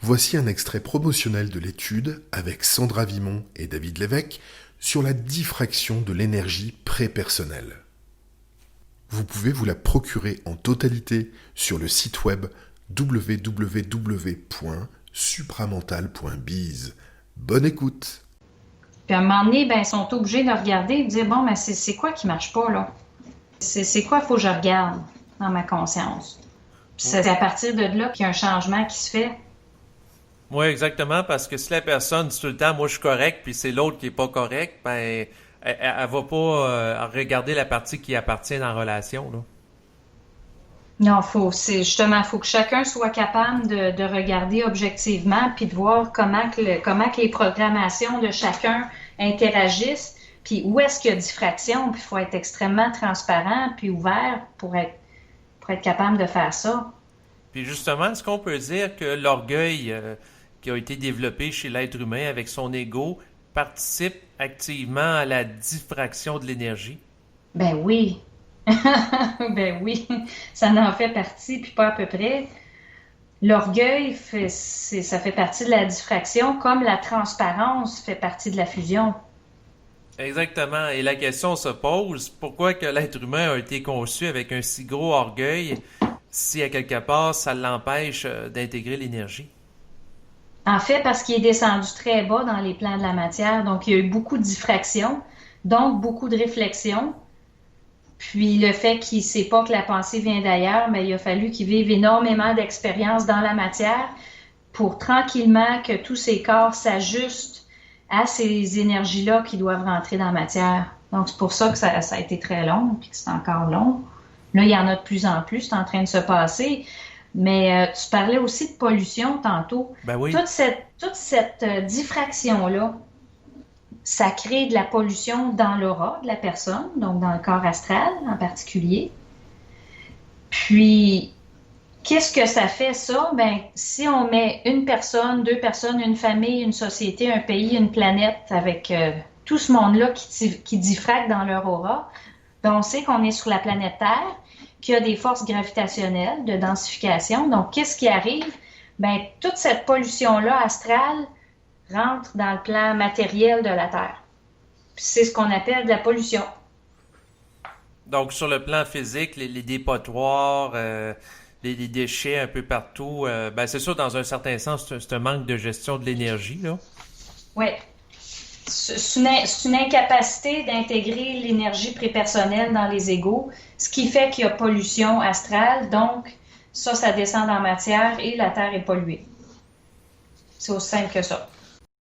Voici un extrait promotionnel de l'étude avec Sandra Vimon et David Lévesque sur la diffraction de l'énergie prépersonnelle. Vous pouvez vous la procurer en totalité sur le site web www.supramental.biz. Bonne écoute! Puis à un moment donné, ils sont obligés de regarder et de dire, bon, mais c'est quoi qui marche pas, là? C'est quoi qu'il faut que je regarde dans ma conscience? Puis c'est à partir de là qu'il y a un changement qui se fait. Oui, exactement, parce que si la personne dit tout le temps, moi je suis correct, puis c'est l'autre qui est pas correct, elle va pas regarder la partie qui appartient dans la relation, là. Non, faut que chacun soit capable de regarder objectivement puis de voir comment que les programmations de chacun interagissent, puis où est-ce qu'il y a diffraction, puis il faut être extrêmement transparent puis ouvert pour être capable de faire ça. Puis justement, est-ce qu'on peut dire que l'orgueil qui a été développé chez l'être humain avec son ego participe activement à la diffraction de l'énergie? Ben oui. Ben oui, ça en fait partie, puis pas à peu près. L'orgueil, ça fait partie de la diffraction, comme la transparence fait partie de la fusion. Exactement. Et la question se pose, pourquoi que l'être humain a été conçu avec un si gros orgueil si à quelque part ça l'empêche d'intégrer l'énergie? En fait, parce qu'il est descendu très bas dans les plans de la matière, donc il y a eu beaucoup de diffraction, donc beaucoup de réflexion. Puis le fait qu'il ne sait pas que la pensée vient d'ailleurs, mais il a fallu qu'il vive énormément d'expériences dans la matière pour tranquillement que tous ses corps s'ajustent à ces énergies-là qui doivent rentrer dans la matière. Donc c'est pour ça que ça a été très long, puis que c'est encore long. Là, il y en a de plus en plus, c'est en train de se passer. Mais tu parlais aussi de pollution tantôt. Ben oui. Toute cette diffraction-là, ça crée de la pollution dans l'aura de la personne, donc dans le corps astral en particulier. Puis, qu'est-ce que ça fait ça? Si on met une personne, deux personnes, une famille, une société, un pays, une planète avec tout ce monde-là qui diffracte dans leur aura, on sait qu'on est sur la planète Terre, qu'il y a des forces gravitationnelles de densification. Donc, qu'est-ce qui arrive? Toute cette pollution-là astrale rentre dans le plan matériel de la Terre. Puis c'est ce qu'on appelle de la pollution. Donc, sur le plan physique, les dépotoirs, les déchets un peu partout, c'est sûr, dans un certain sens, c'est un manque de gestion de l'énergie, là. Oui. C'est une incapacité d'intégrer l'énergie prépersonnelle dans les égos, ce qui fait qu'il y a pollution astrale. Donc, ça descend dans la matière et la Terre est polluée. C'est aussi simple que ça.